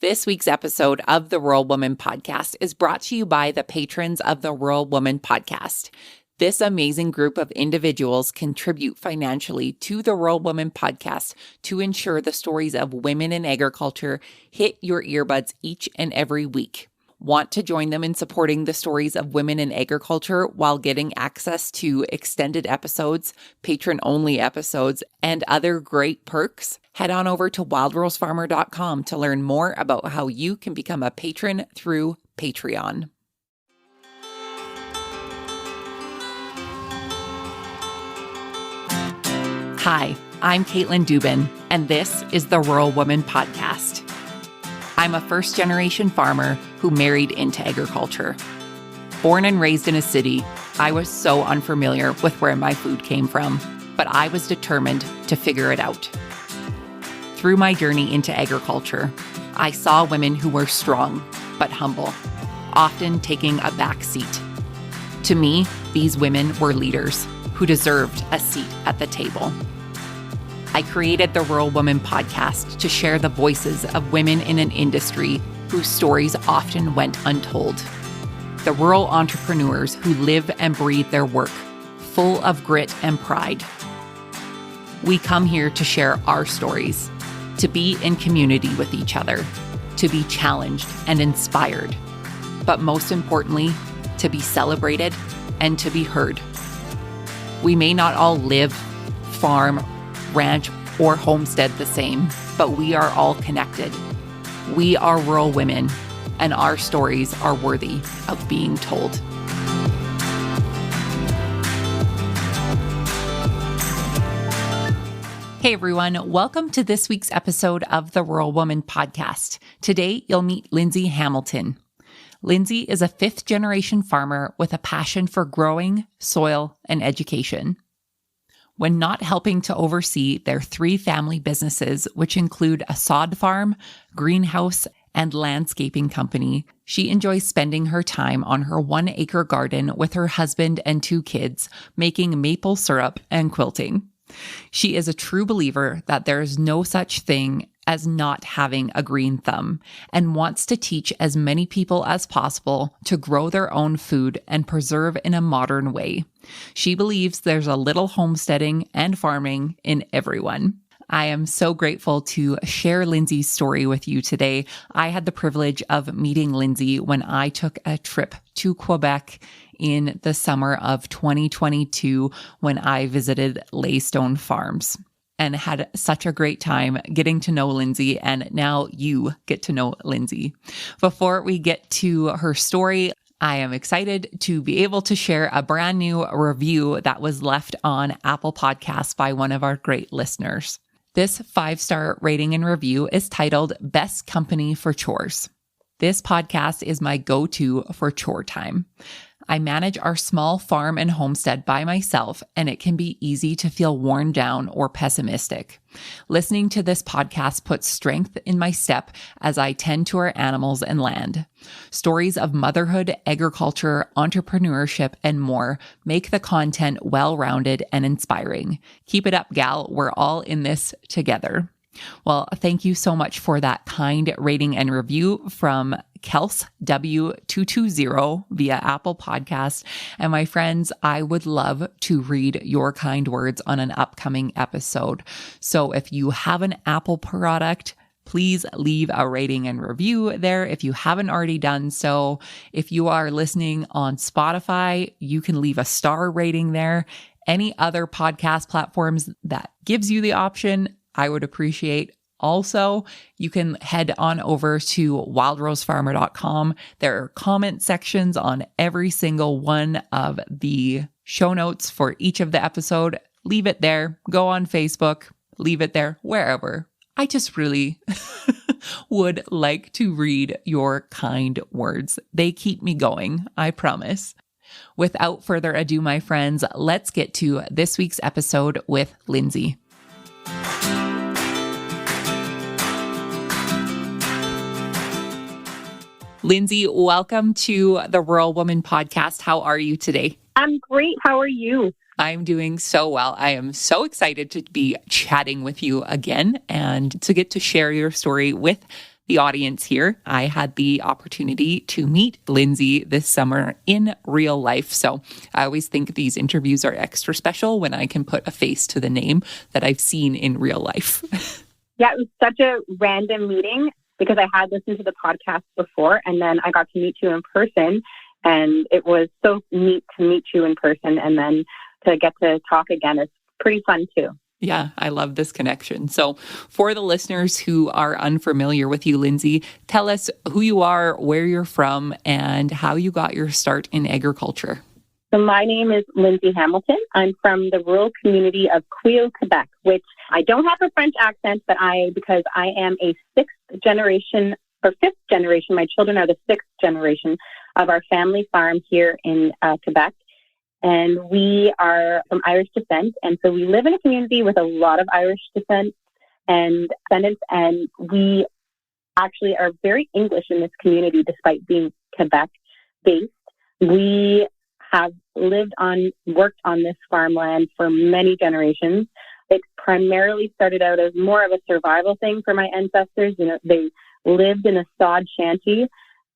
This week's episode of the Rural Woman Podcast is brought to you by the patrons of the Rural Woman Podcast. This amazing group of individuals contribute financially to the Rural Woman Podcast to ensure the stories of women in agriculture hit your earbuds each and every week. Want to join them in supporting the stories of women in agriculture while getting access to extended episodes, patron-only episodes, and other great perks? Head on over to wildrosefarmer.com to learn more about how you can become a patron through Patreon. Hi, I'm Caitlin Dubin, and this is the Rural Woman Podcast. I'm a first-generation farmer who married into agriculture. Born and raised in a city, I was so unfamiliar with where my food came from, but I was determined to figure it out. Through my journey into agriculture, I saw women who were strong but humble, often taking a back seat. To me, these women were leaders who deserved a seat at the table. I created the Rural Woman Podcast to share the voices of women in an industry whose stories often went untold. The rural entrepreneurs who live and breathe their work, full of grit and pride. We come here to share our stories, to be in community with each other, to be challenged and inspired, but most importantly, to be celebrated and to be heard. We may not all live, farm, ranch, or homestead the same, but we are all connected. We are rural women, and our stories are worthy of being told. Hey everyone, welcome to this week's episode of the Rural Woman Podcast. Today, you'll meet Lindsay Hamilton. Lindsay is a fifth-generation farmer with a passion for growing, soil, and education. When not helping to oversee their 3 family businesses, which include a sod farm, greenhouse, and landscaping company, she enjoys spending her time on her 1-acre garden with her husband and 2 kids, making maple syrup and quilting. She is a true believer that there is no such thing as not having a green thumb and wants to teach as many people as possible to grow their own food and preserve in a modern way. She believes there's a little homesteading and farming in everyone. I am so grateful to share Lindsay's story with you today. I had the privilege of meeting Lindsay when I took a trip to Quebec in the summer of 2022 when I visited Laystone Farms, and had such a great time getting to know Lindsay, and now you get to know Lindsay. Before we get to her story, I am excited to be able to share a brand new review that was left on Apple Podcasts by one of our great listeners. This 5-star rating and review is titled Best Company for Chores. This podcast is my go-to for chore time. I manage our small farm and homestead by myself, and it can be easy to feel worn down or pessimistic. Listening to this podcast puts strength in my step as I tend to our animals and land. Stories of motherhood, agriculture, entrepreneurship, and more make the content well-rounded and inspiring. Keep it up, gal. We're all in this together. Well, thank you so much for that kind rating and review from Kels W220 via Apple Podcast. And my friends, I would love to read your kind words on an upcoming episode. So if you have an Apple product, please leave a rating and review there if you haven't already done so. If you are listening on Spotify, you can leave a star rating there. Any other podcast platforms that gives you the option, I would appreciate. Also, you can head on over to wildrosefarmer.com. There are comment sections on every single one of the show notes for each of the episode. Leave it there. Go on Facebook. Leave it there. Wherever. I just really would like to read your kind words. They keep me going, I promise. Without further ado, my friends, let's get to this week's episode with Lindsay. Lindsay, welcome to the Rural Woman Podcast. How are you today? I'm great. How are you? I'm doing so well. I am so excited to be chatting with you again and to get to share your story with the audience here, I had the opportunity to meet Lindsay this summer in real life. So I always think these interviews are extra special when I can put a face to the name that I've seen in real life. Yeah, it was such a random meeting because I had listened to the podcast before and then I got to meet you in person. And it was so neat to meet you in person and then to get to talk again. It's pretty fun too. Yeah, I love this connection. So for the listeners who are unfamiliar with you, Lindsay, tell us who you are, where you're from, and how you got your start in agriculture. So my name is Lindsay Hamilton. I'm from the rural community of Quilting, Quebec, which I don't have a French accent, but because I am a fifth generation, my children are the sixth generation of our family farm here in Quebec. And we are from Irish descent. And so we live in a community with a lot of Irish descent and descendants. And we actually are very English in this community, despite being Quebec based. We have worked on this farmland for many generations. It primarily started out as more of a survival thing for my ancestors. They lived in a sod shanty.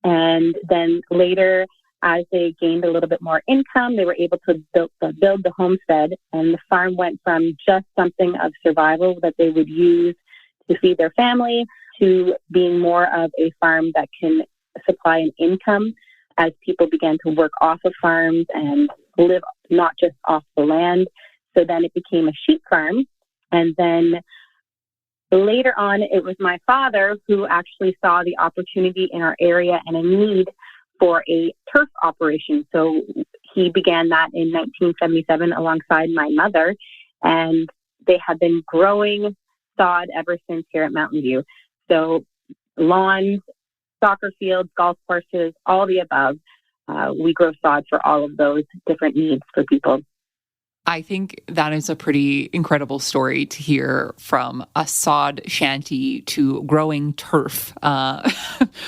And then later, as they gained a little bit more income, they were able to build the homestead, and the farm went from just something of survival that they would use to feed their family to being more of a farm that can supply an income as people began to work off of farms and live not just off the land. So then it became a sheep farm. And then later on, it was my father who actually saw the opportunity in our area and a need for a turf operation. So he began that in 1977 alongside my mother, and they have been growing sod ever since here at Mountain View. So lawns, soccer fields, golf courses, all the above. We grow sod for all of those different needs for people. I think that is a pretty incredible story to hear, from a sod shanty to growing turf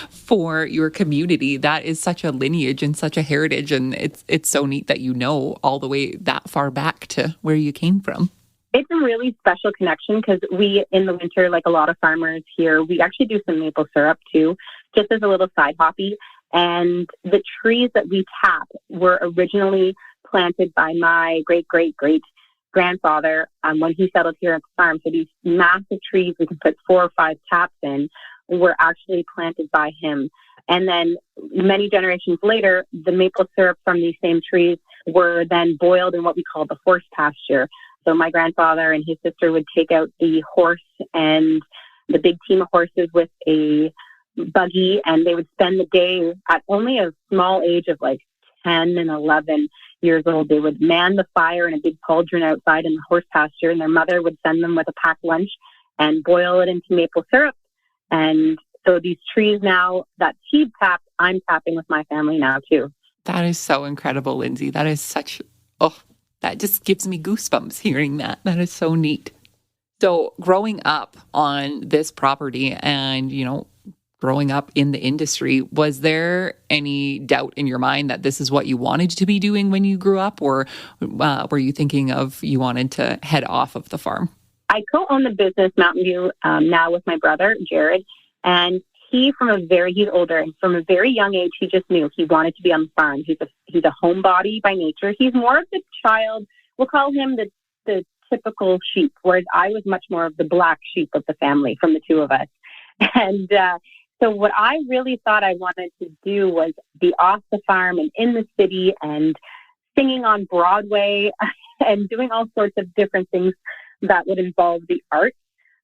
for your community. That is such a lineage and such a heritage. And it's so neat that you know all the way that far back to where you came from. It's a really special connection because we, in the winter, like a lot of farmers here, we actually do some maple syrup too, just as a little side hobby. And the trees that we tap were originally planted by my great-great-great-grandfather when he settled here at the farm. So these massive trees we can put 4 or 5 taps in were actually planted by him. And then many generations later, the maple syrup from these same trees were then boiled in what we call the horse pasture. So my grandfather and his sister would take out the horse and the big team of horses with a buggy, and they would spend the day at only a small age of like 10 and 11 years old. They would man the fire in a big cauldron outside in the horse pasture, and their mother would send them with a packed lunch and boil it into maple syrup. And so these trees now that he tapped, I'm tapping with my family now too. That is so incredible, Lindsay. That is that just gives me goosebumps hearing that. That is so neat. So growing up on this property and, growing up in the industry, was there any doubt in your mind that this is what you wanted to be doing when you grew up? Or were you thinking of you wanted to head off of the farm? I co-own the business Mountain View now with my brother, Jared. And he's older, and from a very young age, he just knew he wanted to be on the farm. He's a homebody by nature. He's more of the child. We'll call him the typical sheep, whereas I was much more of the black sheep of the family from the two of us. And so what I really thought I wanted to do was be off the farm and in the city and singing on Broadway and doing all sorts of different things that would involve the arts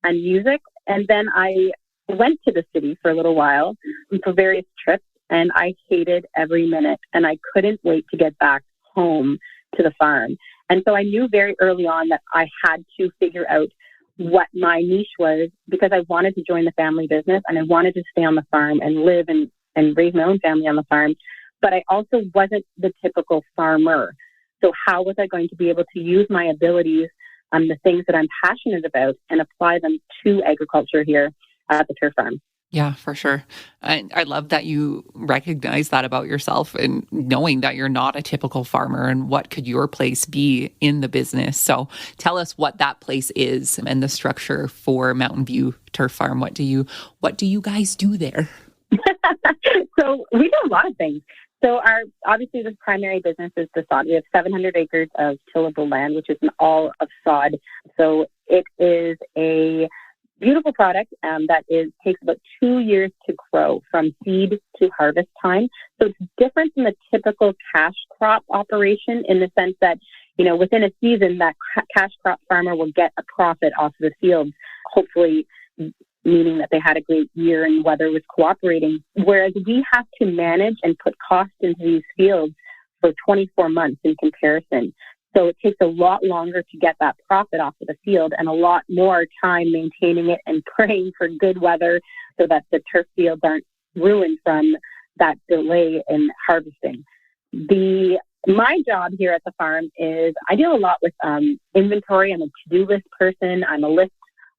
and music. And then I went to the city for a little while for various trips, and I hated every minute, and I couldn't wait to get back home to the farm. And so I knew very early on that I had to figure out what my niche was, because I wanted to join the family business and I wanted to stay on the farm and live and raise my own family on the farm. But I also wasn't the typical farmer. So how was I going to be able to use my abilities the things that I'm passionate about and apply them to agriculture here at the turf farm? Yeah, for sure. I love that you recognize that about yourself and knowing that you're not a typical farmer and what could your place be in the business. So tell us what that place is and the structure for Mountain View Turf Farm. What do you guys do there? So we do a lot of things. So obviously the primary business is the sod. We have 700 acres of tillable land, which is all of sod. So it is a beautiful product takes about 2 years to grow from seed to harvest time. So it's different than the typical cash crop operation in the sense that, within a season, that cash crop farmer will get a profit off of the fields, hopefully meaning that they had a great year and weather was cooperating. Whereas we have to manage and put cost into these fields for 24 months in comparison. So it takes a lot longer to get that profit off of the field and a lot more time maintaining it and praying for good weather so that the turf fields aren't ruined from that delay in harvesting. My job here at the farm is I deal a lot with inventory. I'm a to-do list person. I'm a list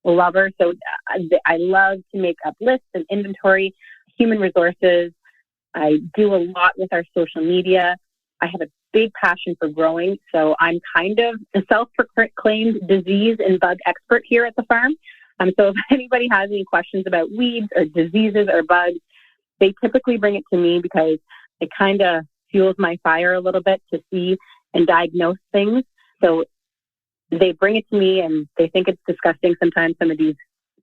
lover. So I love to make up lists and inventory, human resources. I do a lot with our social media. I have a big passion for growing. So I'm kind of a self-proclaimed disease and bug expert here at the farm. So if anybody has any questions about weeds or diseases or bugs, they typically bring it to me because it kind of fuels my fire a little bit to see and diagnose things. So they bring it to me and they think it's disgusting sometimes, some of these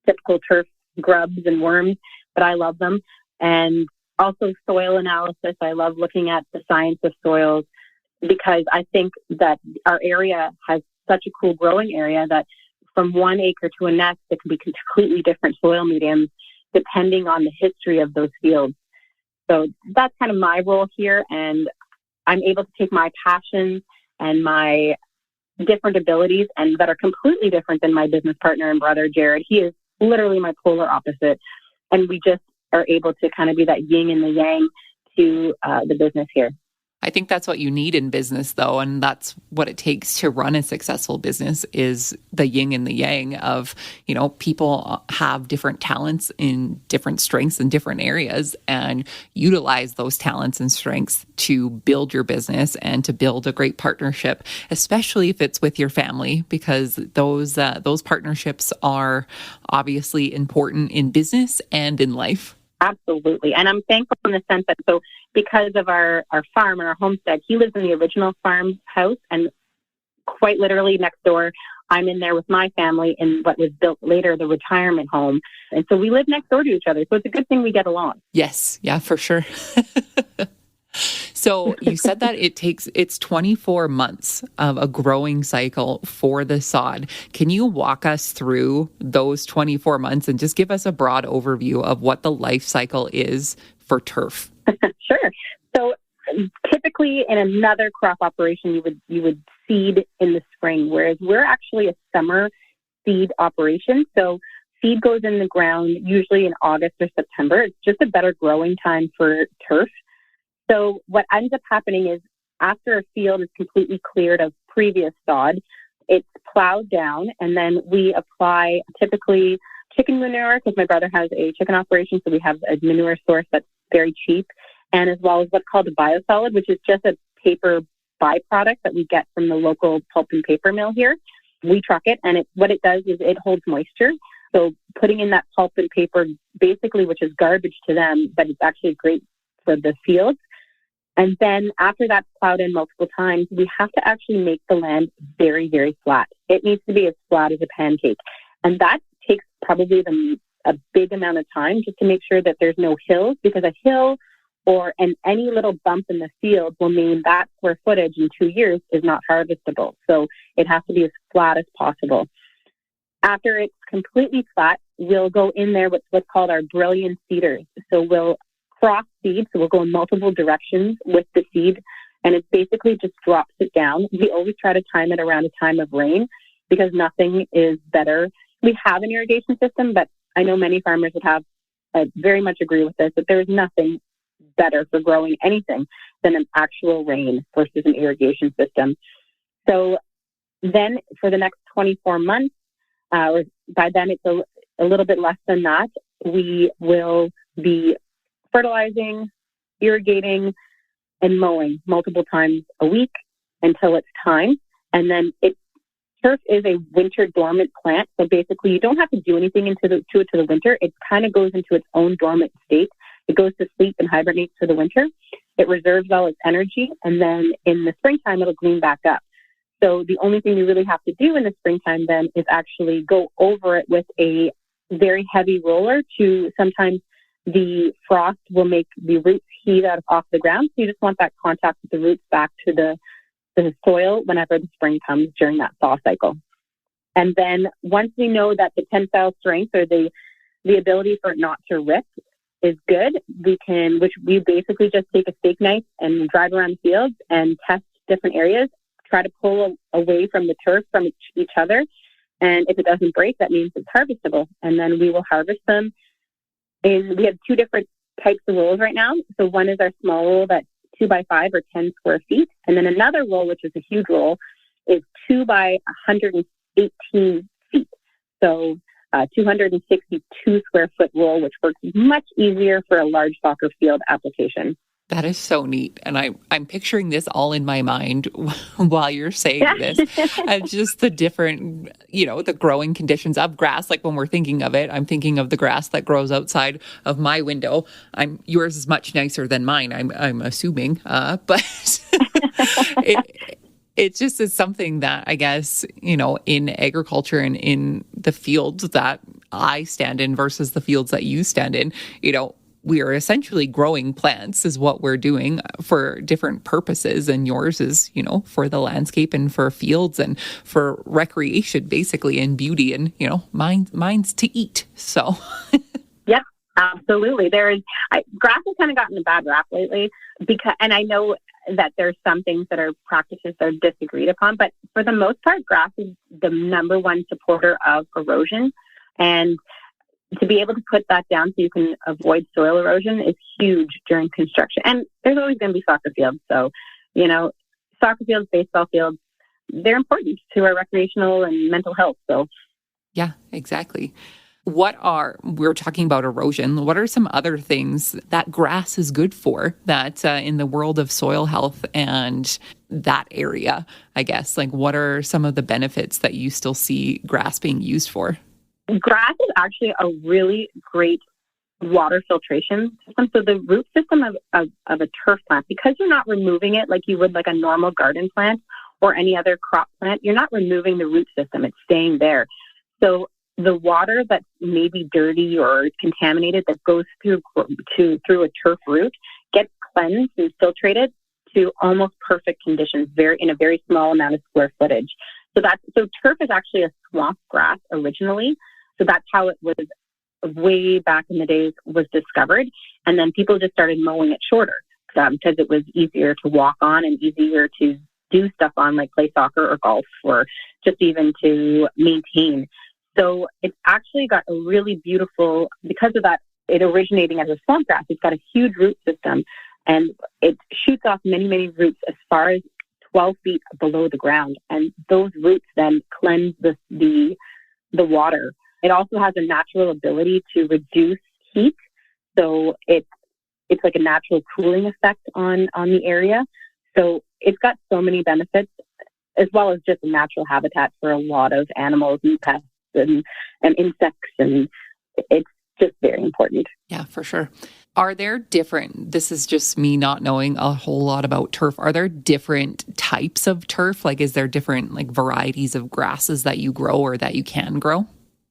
typical turf grubs and worms, but I love them. And also soil analysis. I love looking at the science of soils because I think that our area has such a cool growing area that from 1 acre to a next, it can be completely different soil mediums depending on the history of those fields. So that's kind of my role here. And I'm able to take my passions and my different abilities and that are completely different than my business partner and brother, Jared. He is literally my polar opposite. And we just are able to kind of be that yin and the yang to the business here. I think that's what you need in business, though, and that's what it takes to run a successful business is the yin and the yang of, people have different talents in different strengths in different areas and utilize those talents and strengths to build your business and to build a great partnership, especially if it's with your family, because those partnerships are obviously important in business and in life. Absolutely. And I'm thankful in the sense that, so because of our farm and our homestead, he lives in the original farmhouse and quite literally next door, I'm in there with my family in what was built later, the retirement home. And so we live next door to each other. So it's a good thing we get along. Yes. Yeah, for sure. So you said that it's 24 months of a growing cycle for the sod. Can you walk us through those 24 months and just give us a broad overview of what the life cycle is for turf? Sure. So typically in another crop operation, you would seed in the spring, whereas we're actually a summer seed operation. So seed goes in the ground usually in August or September. It's just a better growing time for turf. So what ends up happening is after a field is completely cleared of previous sod, it's plowed down and then we apply typically chicken manure because my brother has a chicken operation. So we have a manure source that's very cheap and as well as what's called a biosolid, which is just a paper byproduct that we get from the local pulp and paper mill here. We truck it and what it does is it holds moisture. So putting in that pulp and paper basically, which is garbage to them, but it's actually great for the fields. And then after that's plowed in multiple times, we have to actually make the land very, very flat. It needs to be as flat as a pancake. And that takes probably a big amount of time just to make sure that there's no hills, because a hill or any little bump in the field will mean that square footage in 2 years is not harvestable. So it has to be as flat as possible. After it's completely flat, we'll go in there with what's called our brilliant seeders. So we'll cross seed, so we'll go in multiple directions with the seed, and it basically just drops it down. We always try to time it around a time of rain because nothing is better. We have an irrigation system, but I know many farmers would I very much agree with this, that there's nothing better for growing anything than an actual rain versus an irrigation system. So then for the next 24 months, or by then it's a little bit less than that, we will be fertilizing, irrigating, and mowing multiple times a week until it's time. And then turf is a winter dormant plant. So basically you don't have to do anything to it to the winter. It kind of goes into its own dormant state. It goes to sleep and hibernates for the winter. It reserves all its energy. And then in the springtime, it'll green back up. So the only thing you really have to do in the springtime then is actually go over it with a very heavy roller to sometimes the frost will make the roots heave off the ground. So you just want that contact with the roots back to the soil whenever the spring comes during that thaw cycle. And then once we know that the tensile strength or the ability for it not to rip is good, which we basically just take a steak knife and drive around the fields and test different areas, try to pull away from the turf from each other. And if it doesn't break, that means it's harvestable. And then we will harvest them. And we have two different types of rolls right now. So one is our small roll that's 2 by 5 or 10 square feet. And then another roll, which is a huge roll, is 2 by 118 feet. So 262 square foot roll, which works much easier for a large soccer field application. That is so neat. And I'm picturing this all in my mind while you're saying this. And just the different, the growing conditions of grass. Like when we're thinking of it, I'm thinking of the grass that grows outside of my window. Yours is much nicer than mine, I'm assuming. But it just is something that I guess, in agriculture and in the fields that I stand in versus the fields that you stand in, we are essentially growing plants is what we're doing for different purposes. And yours is, for the landscape and for fields and for recreation, basically, and beauty. And, mine's to eat. So. Yep, absolutely. Grass has kind of gotten a bad rap lately and I know that there's some things that are practices that are disagreed upon, but for the most part, grass is the number one supporter of erosion. And to be able to put that down so you can avoid soil erosion is huge during construction. And there's always going to be soccer fields. So, soccer fields, baseball fields, they're important to our recreational and mental health. So, yeah, exactly. We're talking about erosion. What are some other things that grass is good for that in the world of soil health and that area, I guess? Like, what are some of the benefits that you still see grass being used for? Grass is actually a really great water filtration system. So the root system of a turf plant, because you're not removing it like you would like a normal garden plant or any other crop plant, you're not removing the root system. It's staying there. So the water that's maybe dirty or contaminated that goes through a turf root gets cleansed and filtrated to almost perfect conditions in a very small amount of square footage. So turf is actually a swamp grass originally. So that's how it was way back in the days was discovered. And then people just started mowing it shorter because it was easier to walk on and easier to do stuff on, like play soccer or golf or just even to maintain. So it's actually got a really beautiful, because of that, it originating as a swamp grass, it's got a huge root system and it shoots off many, many roots as far as 12 feet below the ground. And those roots then cleanse the water. It also has a natural ability to reduce heat. So it's like a natural cooling effect on the area. So it's got so many benefits, as well as just a natural habitat for a lot of animals and pests and insects. And it's just very important. Yeah, for sure. Are there this is just me not knowing a whole lot about turf. Are there different types of turf? Like, is there different varieties of grasses that you grow or that you can grow?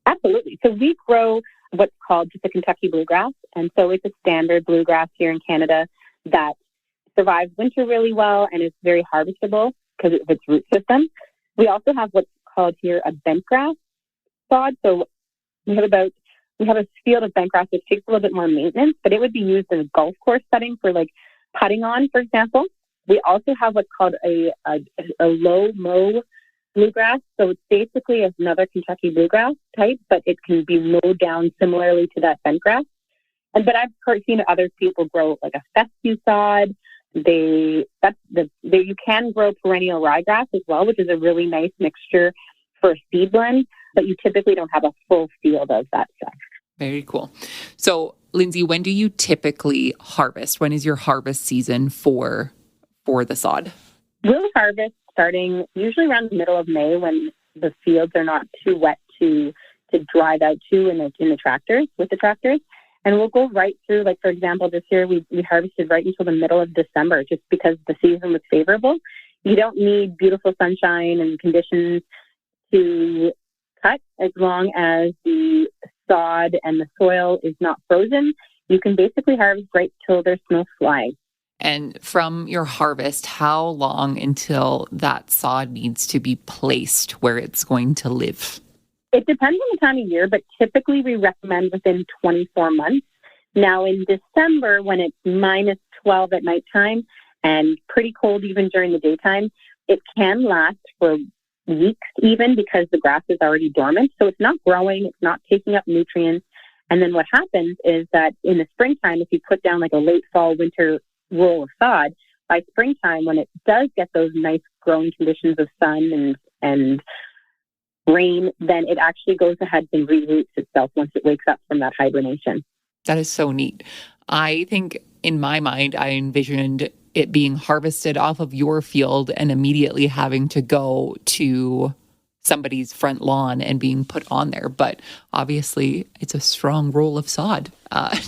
Absolutely. So we grow what's called just a Kentucky bluegrass. And so it's a standard bluegrass here in Canada that survives winter really well and is very harvestable because of its root system. We also have what's called here a bentgrass sod. So we have a field of bentgrass which takes a little bit more maintenance, but it would be used in a golf course setting for putting on, for example. We also have what's called a low mow bluegrass. So it's basically another Kentucky bluegrass type, but it can be mowed down similarly to that bentgrass. But I've seen other people grow like a fescue sod. You can grow perennial ryegrass as well, which is a really nice mixture for a seed blend, but you typically don't have a full field of that stuff. Very cool. So, Lindsay, when do you typically harvest? When is your harvest season for the sod? We'll harvest starting usually around the middle of May when the fields are not too wet to drive out to in the tractors, with the tractors. And we'll go right through, like, for example, this year we harvested right until the middle of December just because the season was favorable. You don't need beautiful sunshine and conditions to cut as long as the sod and the soil is not frozen. You can basically harvest right till there's no fly. And from your harvest, how long until that sod needs to be placed where it's going to live? It depends on the time of year, but typically we recommend within 24 months. Now in December, when it's minus 12 at nighttime and pretty cold even during the daytime, it can last for weeks even because the grass is already dormant. So it's not growing, it's not taking up nutrients. And then what happens is that in the springtime, if you put down like a late fall, winter roll of sod, by springtime, when it does get those nice growing conditions of sun and rain, then it actually goes ahead and reroots itself once it wakes up from that hibernation. That is so neat. I think in my mind, I envisioned it being harvested off of your field and immediately having to go to somebody's front lawn and being put on there. But obviously, it's a strong roll of sod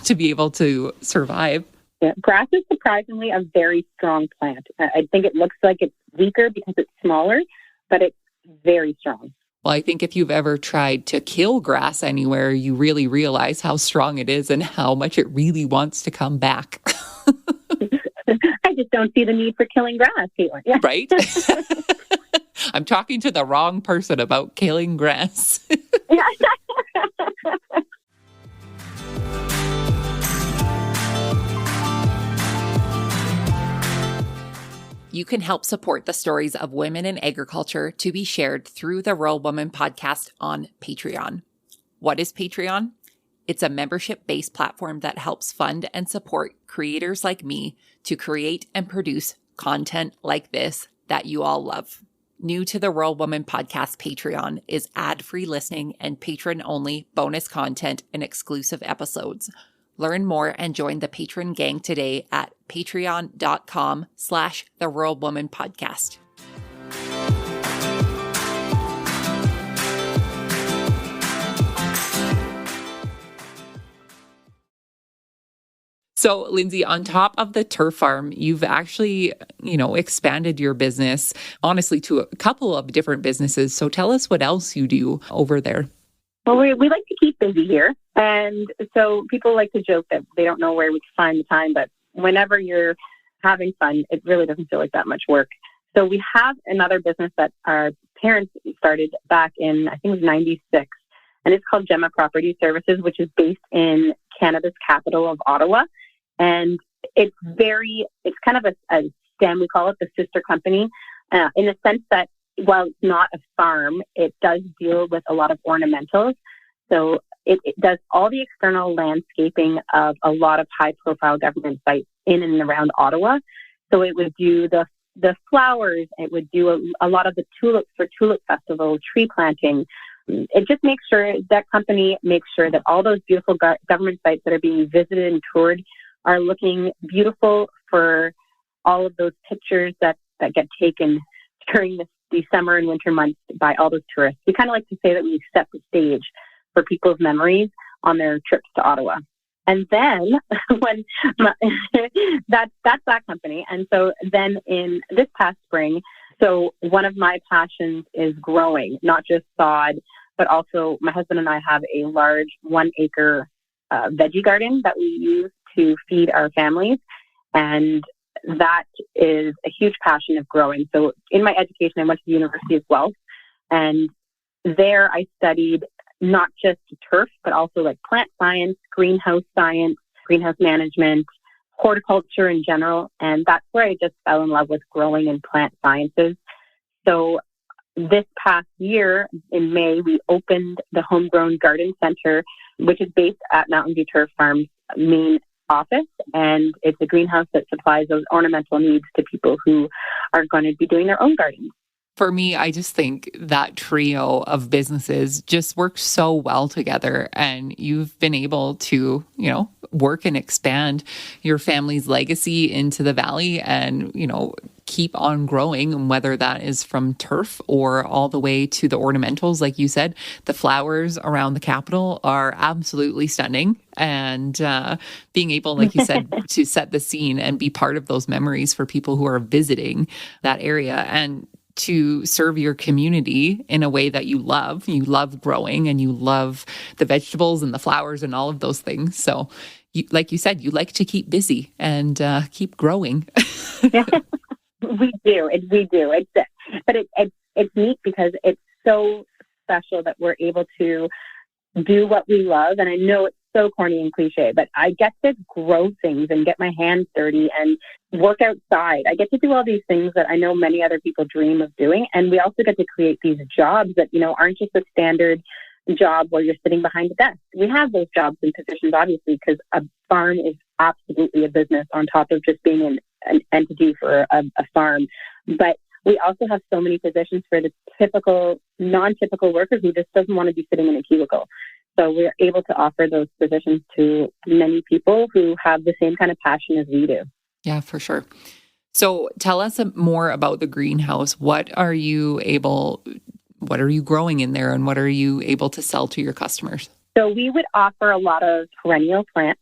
to be able to survive. Yeah, grass is surprisingly a very strong plant. I think it looks like it's weaker because it's smaller, but it's very strong. Well, I think if you've ever tried to kill grass anywhere, you really realize how strong it is and how much it really wants to come back. I just don't see the need for killing grass, Caitlin. Yeah. Right? I'm talking to the wrong person about killing grass. Yeah. You can help support the stories of women in agriculture to be shared through the Rural Woman podcast on Patreon. What is Patreon? It's a membership-based platform that helps fund and support creators like me to create and produce content like this that you all love. New to the Rural Woman podcast Patreon is ad-free listening and patron-only bonus content and exclusive episodes. Learn more and join the patron gang today at patreon.com/The Rural Woman Podcast. So, Lindsay, on top of the turf farm, you've actually, expanded your business, honestly, to a couple of different businesses. So tell us what else you do over there. Well, we like to keep busy here. And so people like to joke that they don't know where we can find the time, but whenever you're having fun, it really doesn't feel like that much work. So we have another business that our parents started back in, I think it was 96, and it's called Gemma Property Services, which is based in Canada's capital of Ottawa. And it's kind of a STEM, we call it the sister company, in the sense that while it's not a farm, it does deal with a lot of ornamentals. So it does all the external landscaping of a lot of high-profile government sites in and around Ottawa. So it would do the flowers. It would do a lot of the tulips for Tulip Festival, tree planting. It just makes sure, that company makes sure that all those beautiful government sites that are being visited and toured are looking beautiful for all of those pictures that get taken during the summer and winter months by all those tourists. We kind of like to say that we set the stage for people's memories on their trips to Ottawa. And then when that's that company. And so then in this past spring, so one of my passions is growing, not just sod, but also my husband and I have a large 1-acre veggie garden that we use to feed our families. And that is a huge passion of growing. So in my education, I went to the University of Guelph, and there I studied not just turf, but also like plant science, greenhouse management, horticulture in general. And that's where I just fell in love with growing and plant sciences. So this past year in May, we opened the Homegrown Garden Center, which is based at Mountain View Turf Farm's main office, and it's a greenhouse that supplies those ornamental needs to people who are going to be doing their own gardens. For me, I just think that trio of businesses just works so well together, and you've been able to, work and expand your family's legacy into the valley and, keep on growing, and whether that is from turf or all the way to the ornamentals. Like you said, the flowers around the capital are absolutely stunning, and being able, like you said, to set the scene and be part of those memories for people who are visiting that area, and to serve your community in a way that you love. You love growing, and you love the vegetables and the flowers and all of those things. So like you said, you like to keep busy and keep growing. We do. It's neat because it's so special that we're able to do what we love. And I know it's so corny and cliche, but I get to grow things and get my hands dirty and work outside. I get to do all these things that I know many other people dream of doing. And we also get to create these jobs that, aren't just a standard job where you're sitting behind a desk. We have those jobs and positions, obviously, because a farm is absolutely a business on top of just being an entity for a farm. But we also have so many positions for the non-typical worker who just doesn't want to be sitting in a cubicle. So we're able to offer those positions to many people who have the same kind of passion as we do. Yeah, for sure. So tell us more about the greenhouse. What are you growing in there, and what are you able to sell to your customers? So we would offer a lot of perennial plants.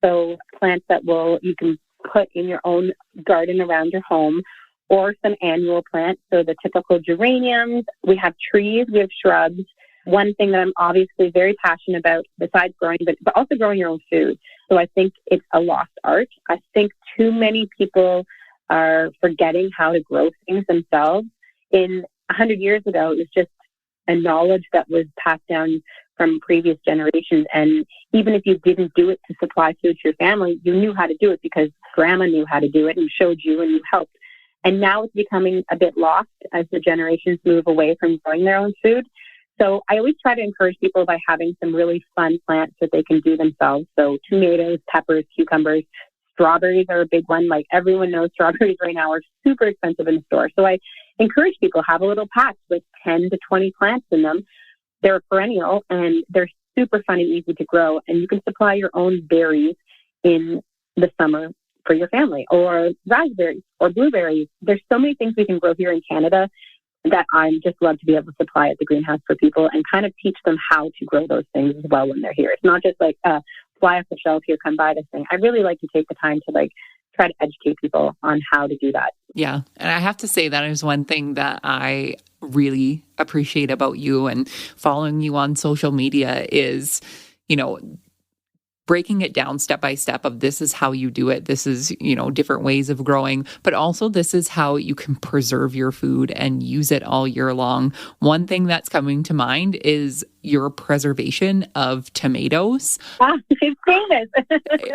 So plants that you can put in your own garden around your home, or some annual plants. So the typical geraniums, we have trees, we have shrubs. One thing that I'm obviously very passionate about, besides growing, but also growing your own food. So I think it's a lost art. I think too many people are forgetting how to grow things themselves. 100 years ago, it was just a knowledge that was passed down from previous generations. And even if you didn't do it to supply food to your family, you knew how to do it because grandma knew how to do it and showed you and you helped. And now it's becoming a bit lost as the generations move away from growing their own food. So I always try to encourage people by having some really fun plants that they can do themselves. So tomatoes, peppers, cucumbers, strawberries are a big one. Like everyone knows, strawberries right now are super expensive in the store. So I encourage people to have a little patch with 10 to 20 plants in them. They're perennial and they're super fun and easy to grow. And you can supply your own berries in the summer for your family, or raspberries or blueberries. There's so many things we can grow here in Canada that I'm just love to be able to supply at the greenhouse for people and kind of teach them how to grow those things as well when they're here. It's not just like fly off the shelf here, come buy this thing. I really like to take the time to try to educate people on how to do that. Yeah. And I have to say that is one thing that I really appreciate about you and following you on social media is, breaking it down step by step of this is how you do it. This is, different ways of growing, but also this is how you can preserve your food and use it all year long. One thing that's coming to mind is your preservation of tomatoes. It's famous.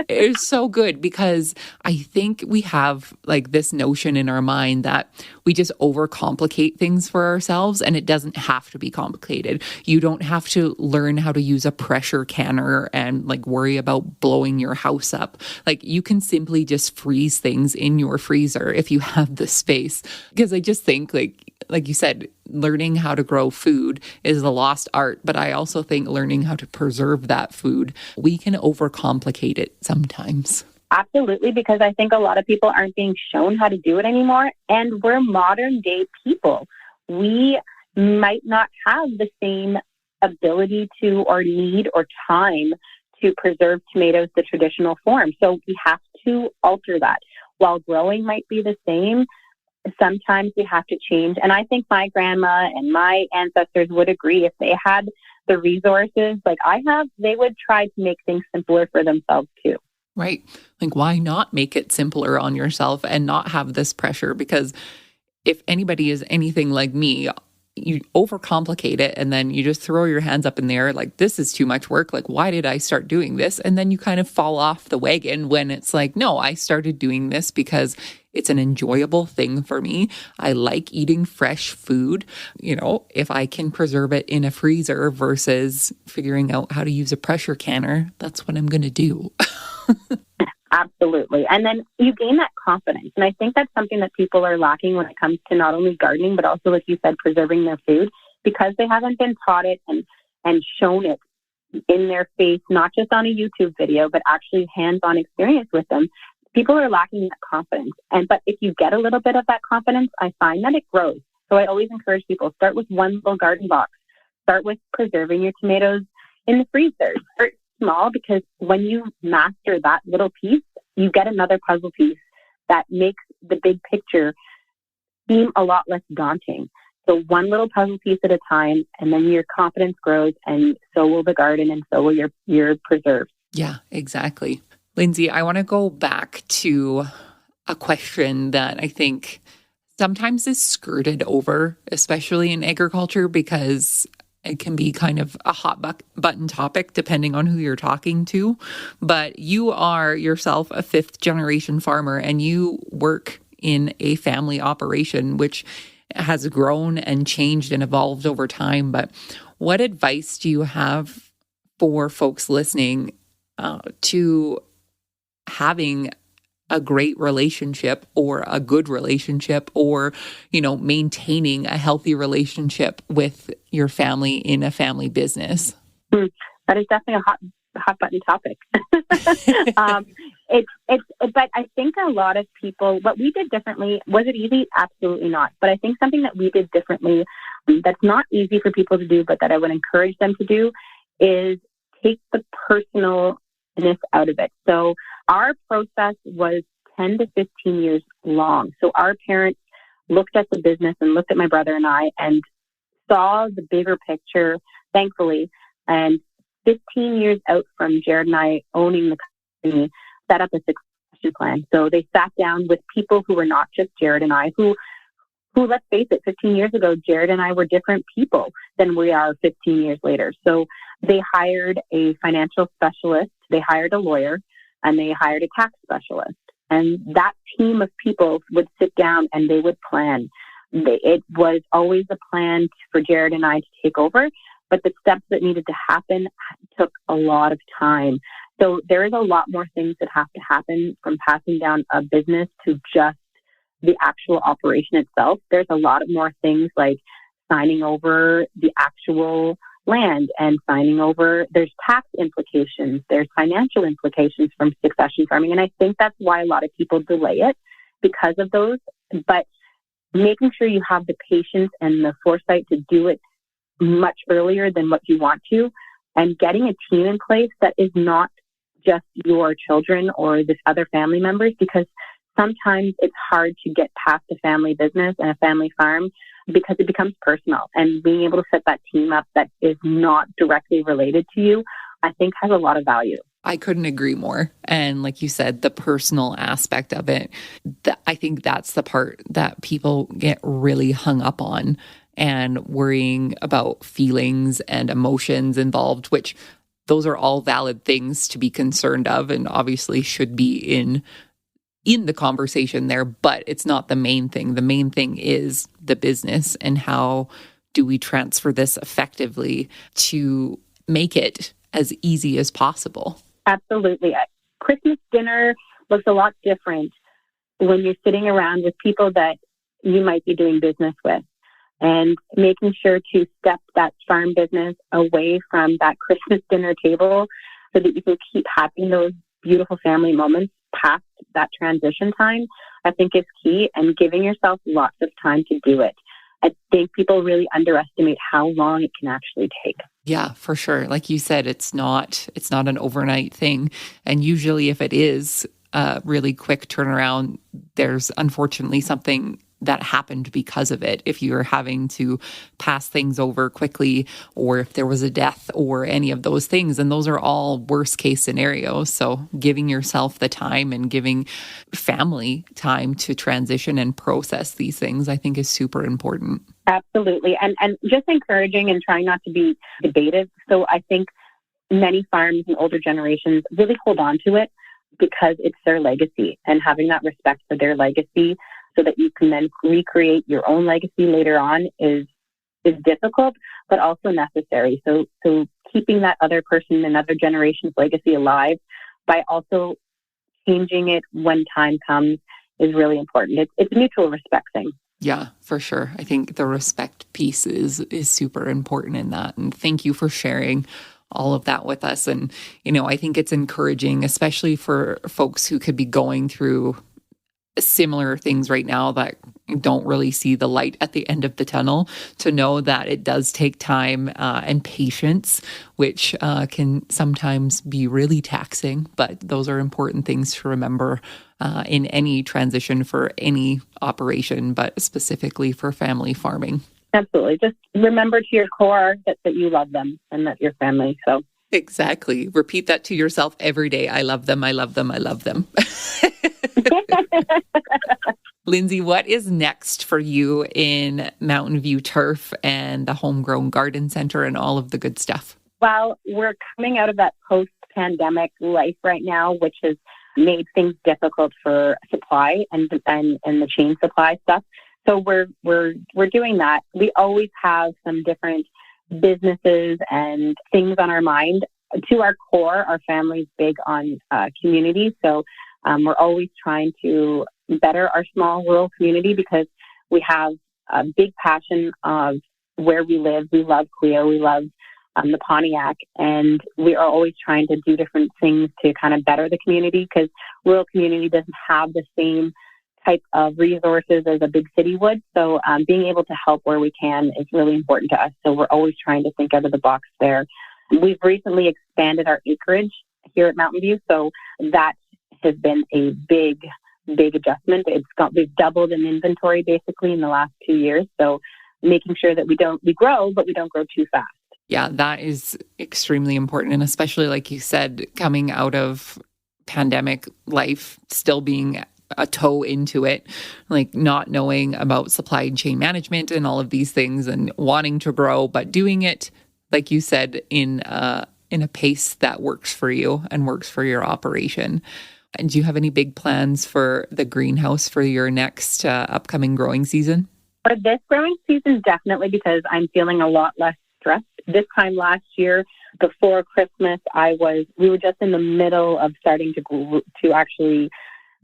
It's so good because I think we have this notion in our mind that we just overcomplicate things for ourselves, and it doesn't have to be complicated. You don't have to learn how to use a pressure canner and worry about blowing your house up. You can simply just freeze things in your freezer if you have the space. Because I just think like you said, learning how to grow food is a lost art, but I also think learning how to preserve that food, we can overcomplicate it sometimes. Absolutely, because I think a lot of people aren't being shown how to do it anymore, and we're modern day people. We might not have the same ability to or need or time to preserve tomatoes the traditional form. So we have to alter that. While growing might be the same, sometimes we have to change. And I think my grandma and my ancestors would agree if they had the resources like I have, they would try to make things simpler for themselves too. Right. Why not make it simpler on yourself and not have this pressure? Because if anybody is anything like me, you overcomplicate it and then you just throw your hands up in the air this is too much work. Why did I start doing this? And then you kind of fall off the wagon when it's no, I started doing this because it's an enjoyable thing for me. I like eating fresh food. If I can preserve it in a freezer versus figuring out how to use a pressure canner, that's what I'm going to do. Absolutely. And then you gain that confidence. And I think that's something that people are lacking when it comes to not only gardening, but also, like you said, preserving their food, because they haven't been taught it and shown it in their face, not just on a YouTube video, but actually hands-on experience with them. People are lacking that confidence. But if you get a little bit of that confidence, I find that it grows. So I always encourage people, start with one little garden box. Start with preserving your tomatoes in the freezer. Start small, because when you master that little piece, you get another puzzle piece that makes the big picture seem a lot less daunting. So one little puzzle piece at a time, and then your confidence grows, and so will the garden, and so will your preserves. Yeah, exactly. Lindsay, I want to go back to a question that I think sometimes is skirted over, especially in agriculture, because it can be kind of a hot button topic depending on who you're talking to. But you are yourself a fifth generation farmer, and you work in a family operation, which has grown and changed and evolved over time. But what advice do you have for folks listening to having a great relationship or a good relationship, or, maintaining a healthy relationship with your family in a family business? That is definitely a hot button topic. But I think a lot of people, what we did differently, was it easy? Absolutely not. But I think something that we did differently that's not easy for people to do, but that I would encourage them to do, is take the personalness out of it. So our process was 10 to 15 years long. So our parents looked at the business and looked at my brother and I and saw the bigger picture, thankfully. And 15 years out from Jared and I owning the company, set up a succession plan. So they sat down with people who were not just Jared and I, who let's face it, 15 years ago, Jared and I were different people than we are 15 years later. So they hired a financial specialist, they hired a lawyer, and they hired a tax specialist. And that team of people would sit down and they would plan. It was always a plan for Jared and I to take over, but the steps that needed to happen took a lot of time. So there is a lot more things that have to happen, from passing down a business to just the actual operation itself. There's a lot of more things like signing over the actual land and signing over, there's tax implications, there's financial implications from succession farming. And I think that's why a lot of people delay it, because of those. But making sure you have the patience and the foresight to do it much earlier than what you want to, and getting a team in place that is not just your children or this other family members, because sometimes it's hard to get past a family business and a family farm because it becomes personal. And being able to set that team up that is not directly related to you, I think has a lot of value. I couldn't agree more. And like you said, the personal aspect of it, I think that's the part that people get really hung up on, and worrying about feelings and emotions involved, which those are all valid things to be concerned of and obviously should be in the conversation there, but it's not the main thing. The main thing is the business, and how do we transfer this effectively to make it as easy as possible. Absolutely. Christmas dinner looks a lot different when you're sitting around with people that you might be doing business with, and making sure to step that farm business away from that Christmas dinner table so that you can keep having those beautiful family moments past that transition time, I think is key, and giving yourself lots of time to do it. I think people really underestimate how long it can actually take. Yeah, for sure. Like you said, it's not an overnight thing. And usually if it is a really quick turnaround, there's unfortunately something that happened because of it. If you're having to pass things over quickly, or if there was a death or any of those things, and those are all worst case scenarios. So giving yourself the time and giving family time to transition and process these things, I think is super important. Absolutely. And just encouraging and trying not to be debative. So I think many farms and older generations really hold on to it because it's their legacy, and having that respect for their legacy so that you can then recreate your own legacy later on is difficult, but also necessary. So keeping that other person, another generation's legacy alive by also changing it when time comes is really important. It's a mutual respect thing. Yeah, for sure. I think the respect piece is super important in that. And thank you for sharing all of that with us. And, I think it's encouraging, especially for folks who could be going through similar things right now that don't really see the light at the end of the tunnel, to know that it does take time and patience, which can sometimes be really taxing. But those are important things to remember in any transition for any operation, but specifically for family farming. Absolutely. Just remember to your core that you love them and that you're family. So exactly. Repeat that to yourself every day. I love them. I love them. I love them. Lindsay, what is next for you in Mountain View Turf and the Homegrown Garden Center and all of the good stuff? Well, we're coming out of that post-pandemic life right now, which has made things difficult for supply and the chain supply stuff. So we're doing that. We always have some different businesses and things on our mind. To our core, our family's big on community. So we're always trying to better our small rural community because we have a big passion of where we live. We love Quio. We love the Pontiac. And we are always trying to do different things to kind of better the community because rural community doesn't have the same type of resources as a big city would. So being able to help where we can is really important to us. So we're always trying to think out of the box there. We've recently expanded our acreage here at Mountain View. So that has been a big adjustment. We've doubled in inventory basically in the last 2 years. So making sure that we grow, but we don't grow too fast. Yeah, that is extremely important. And especially like you said, coming out of pandemic life, still being a toe into it, like not knowing about supply chain management and all of these things and wanting to grow, but doing it, like you said, in a pace that works for you and works for your operation. And do you have any big plans for the greenhouse for your next upcoming growing season? For this growing season, definitely, because I'm feeling a lot less stressed. This time last year, before Christmas, we were just in the middle of starting to actually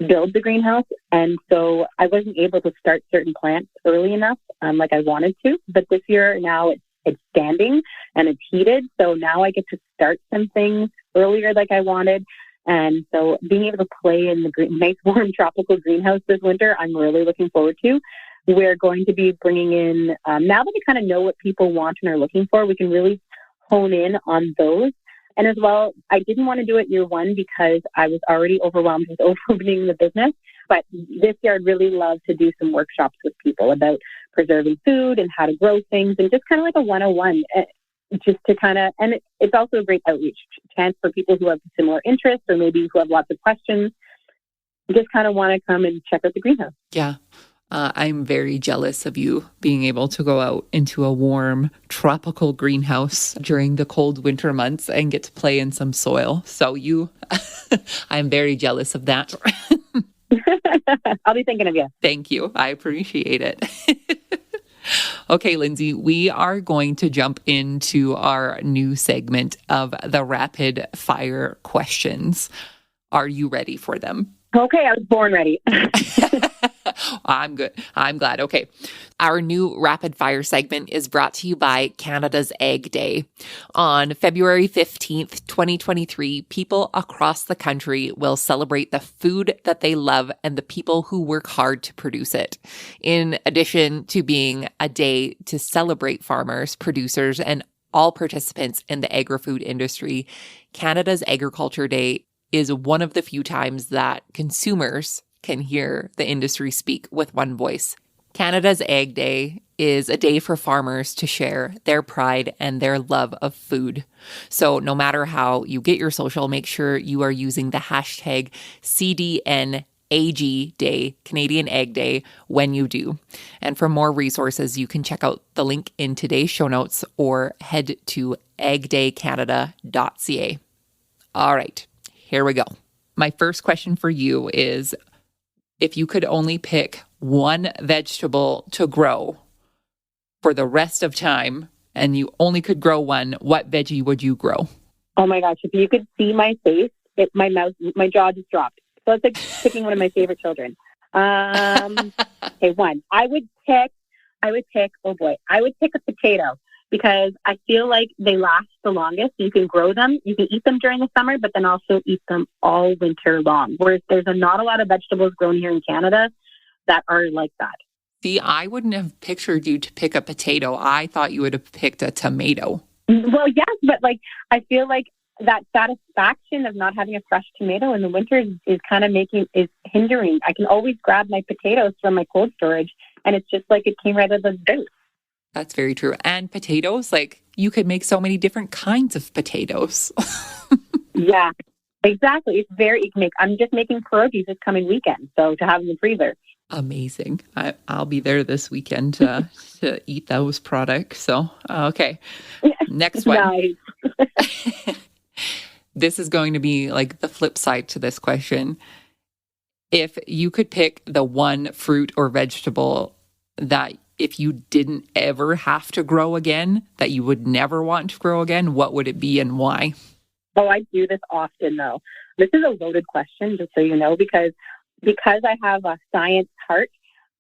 build the greenhouse. And so I wasn't able to start certain plants early enough, like I wanted to. But this year now it's standing and it's heated. So now I get to start some things earlier like I wanted. And so being able to play in the nice warm tropical greenhouse this winter, I'm really looking forward to. We're going to be bringing in, now that we kind of know what people want and are looking for, we can really hone in on those. And as well, I didn't want to do it year one because I was already overwhelmed with opening the business. But this year, I'd really love to do some workshops with people about preserving food and how to grow things and just kind of like a 101, just to kind of, and it's also a great outreach chance for people who have similar interests or maybe who have lots of questions, just kind of want to come and check out the greenhouse. Yeah. I'm very jealous of you being able to go out into a warm tropical greenhouse during the cold winter months and get to play in some soil. So I'm very jealous of that. I'll be thinking of you. Thank you. I appreciate it. Okay, Lindsay, we are going to jump into our new segment of the rapid fire questions. Are you ready for them? Okay, I was born ready. I'm good. I'm glad. Okay. Our new rapid fire segment is brought to you by Canada's Egg Day. On February 15th, 2023, people across the country will celebrate the food that they love and the people who work hard to produce it. In addition to being a day to celebrate farmers, producers, and all participants in the agri-food industry, Canada's Agriculture Day is one of the few times that consumers can hear the industry speak with one voice. Canada's Egg Day is a day for farmers to share their pride and their love of food. So no matter how you get your social, make sure you are using the hashtag CDNAG Day, Canadian Egg Day, when you do. And for more resources, you can check out the link in today's show notes or head to eggdaycanada.ca. All right, here we go. My first question for you is, if you could only pick one vegetable to grow for the rest of time and you only could grow one, what veggie would you grow? Oh my gosh, if you could see my face, my jaw just dropped. So it's like picking one of my favorite children. Okay, one. I would pick, I would pick a potato because I feel like they last the longest. You can grow them. You can eat them during the summer, but then also eat them all winter long. Whereas there's not a lot of vegetables grown here in Canada that are like that. See, I wouldn't have pictured you to pick a potato. I thought you would have picked a tomato. Well, yes, but like I feel like that satisfaction of not having a fresh tomato in the winter is kind of is hindering. I can always grab my potatoes from my cold storage, and it's just like it came right out of the dirt. That's very true. And potatoes, like you could make so many different kinds of potatoes. Yeah, exactly. I'm just making pierogies this coming weekend, so to have in the freezer. Amazing. I'll be there this weekend to eat those products. So, okay. Next one. Nice. This is going to be like the flip side to this question. If you could pick the one fruit or vegetable that if you didn't ever have to grow again, that you would never want to grow again, what would it be and why? Oh, I do this often, though. This is a loaded question, just so you know, because I have a science heart,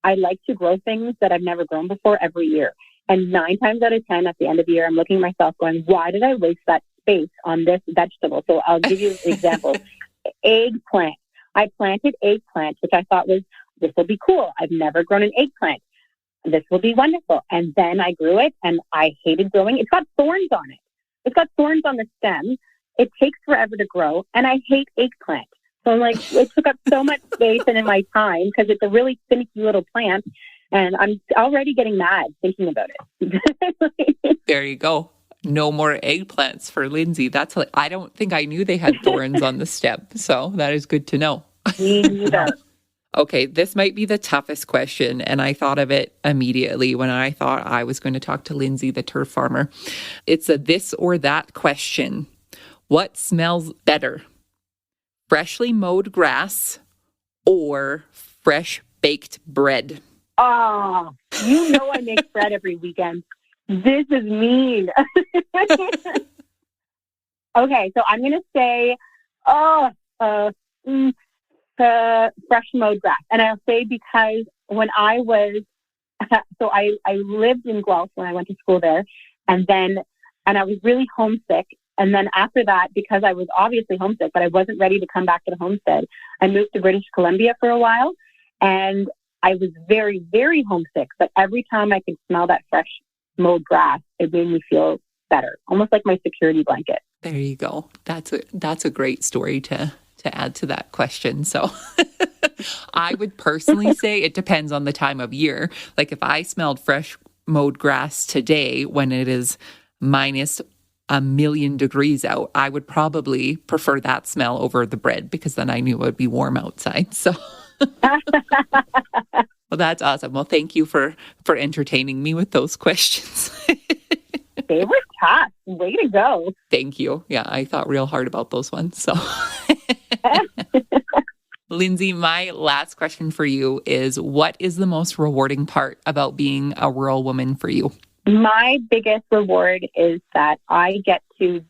I like to grow things that I've never grown before every year. And 9 times out of 10 at the end of the year, I'm looking at myself going, why did I waste that space on this vegetable? So I'll give you examples. Eggplant. I planted eggplant, which I thought this will be cool. I've never grown an eggplant. This will be wonderful. And then I grew it and I hated growing. It's got thorns on it. It's got thorns on the stem. It takes forever to grow. And I hate eggplant. So I'm like, it took up so much space and in my time because it's a really finicky little plant. And I'm already getting mad thinking about it. There you go. No more eggplants for Lindsay. I don't think I knew they had thorns on the stem. So that is good to know. Me neither. Okay, this might be the toughest question. And I thought of it immediately when I thought I was going to talk to Lindsay, the turf farmer. It's a this or that question. What smells better? Freshly mowed grass or fresh baked bread? Oh, you know I make bread every weekend. This is mean. Okay, so I'm going to say, fresh mowed grass. And I'll say because when I was, so I lived in Guelph when I went to school there, and I was really homesick. And then after that, because I was obviously homesick, but I wasn't ready to come back to the homestead, I moved to British Columbia for a while. And I was very, very homesick. But every time I could smell that fresh mowed grass, it made me feel better, almost like my security blanket. There you go. That's a great story to add to that question. So I would personally say it depends on the time of year. Like if I smelled fresh mowed grass today when it is minus 1,000,000 degrees out, I would probably prefer that smell over the bread because then I knew it would be warm outside. So well, that's awesome. Well, thank you for entertaining me with those questions. They were tough. Way to go. Thank you. Yeah, I thought real hard about those ones. So Lindsay, my last question for you is, what is the most rewarding part about being a rural woman for you? My biggest reward is that I get to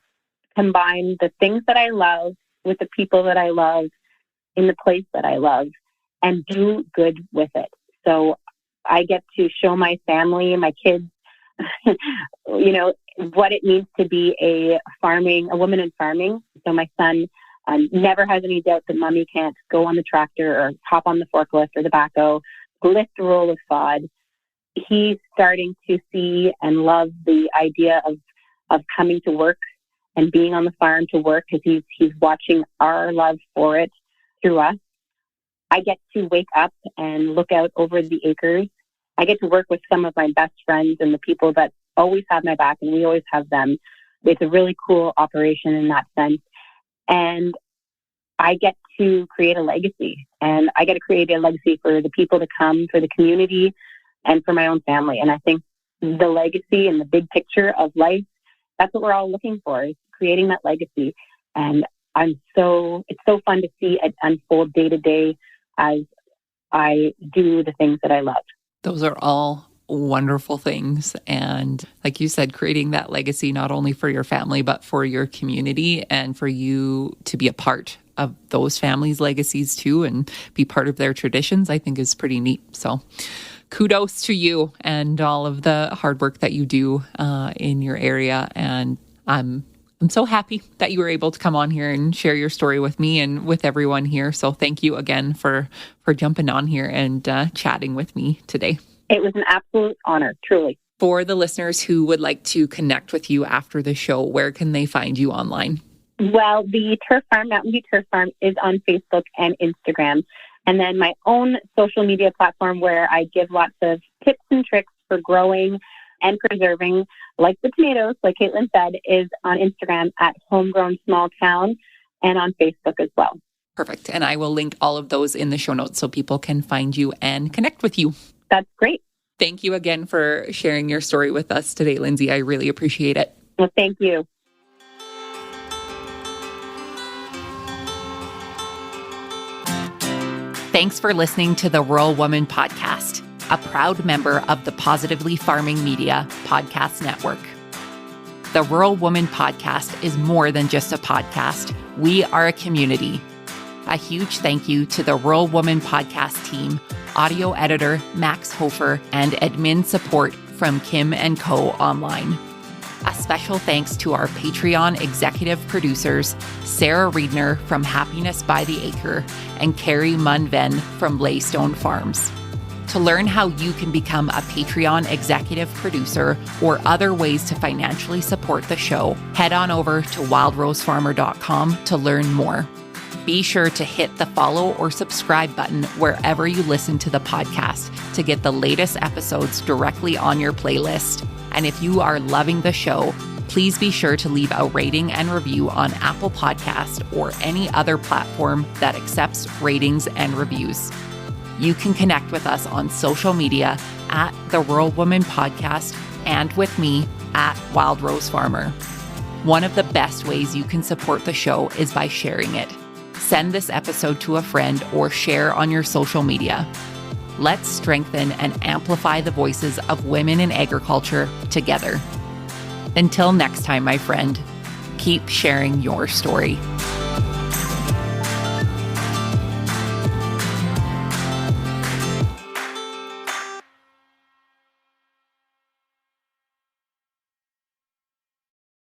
combine the things that I love with the people that I love in the place that I love and do good with it. So I get to show my family and my kids, what it means to be a woman in farming. So my son never has any doubt that mommy can't go on the tractor or hop on the forklift or the backhoe, lift a roll of sod. He's starting to see and love the idea of coming to work and being on the farm to work because he's watching our love for it through us. I get to wake up and look out over the acres. I get to work with some of my best friends and the people that always have my back, and we always have them. It's a really cool operation in that sense. And I get to create a legacy, and I get to create a legacy for the people to come, for the community, and for my own family. And I think the legacy and the big picture of life, that's what we're all looking for, is creating that legacy. And it's so fun to see it unfold day to day as I do the things that I love. Those are all wonderful things. And like you said, creating that legacy, not only for your family, but for your community and for you to be a part of those families' legacies too and be part of their traditions, I think is pretty neat. So kudos to you and all of the hard work that you do in your area. And I'm so happy that you were able to come on here and share your story with me and with everyone here. So thank you again for jumping on here and chatting with me today. It was an absolute honor, truly. For the listeners who would like to connect with you after the show, where can they find you online? Well, the Turf Farm, Mountain View Turf Farm, is on Facebook and Instagram. And then my own social media platform where I give lots of tips and tricks for growing and preserving, like the tomatoes, like Caitlin said, is on Instagram at Homegrown Small Town and on Facebook as well. Perfect. And I will link all of those in the show notes so people can find you and connect with you. That's great. Thank you again for sharing your story with us today, Lindsay. I really appreciate it. Well, thank you. Thanks for listening to the Rural Woman Podcast, a proud member of the Positively Farming Media Podcast Network. The Rural Woman Podcast is more than just a podcast. We are a community. A huge thank you to the Rural Woman Podcast team, audio editor Max Hofer, and admin support from Kim & Co. Online. A special thanks to our Patreon executive producers, Sarah Riedner from Happiness by the Acre and Carrie Munven from Laystone Farms. To learn how you can become a Patreon executive producer or other ways to financially support the show, head on over to wildrosefarmer.com to learn more. Be sure to hit the follow or subscribe button wherever you listen to the podcast to get the latest episodes directly on your playlist. And if you are loving the show, please be sure to leave a rating and review on Apple Podcast or any other platform that accepts ratings and reviews. You can connect with us on social media at The Rural Woman Podcast and with me at Wild Rose Farmer. One of the best ways you can support the show is by sharing it. Send this episode to a friend or share on your social media. Let's strengthen and amplify the voices of women in agriculture together. Until next time, my friend, keep sharing your story.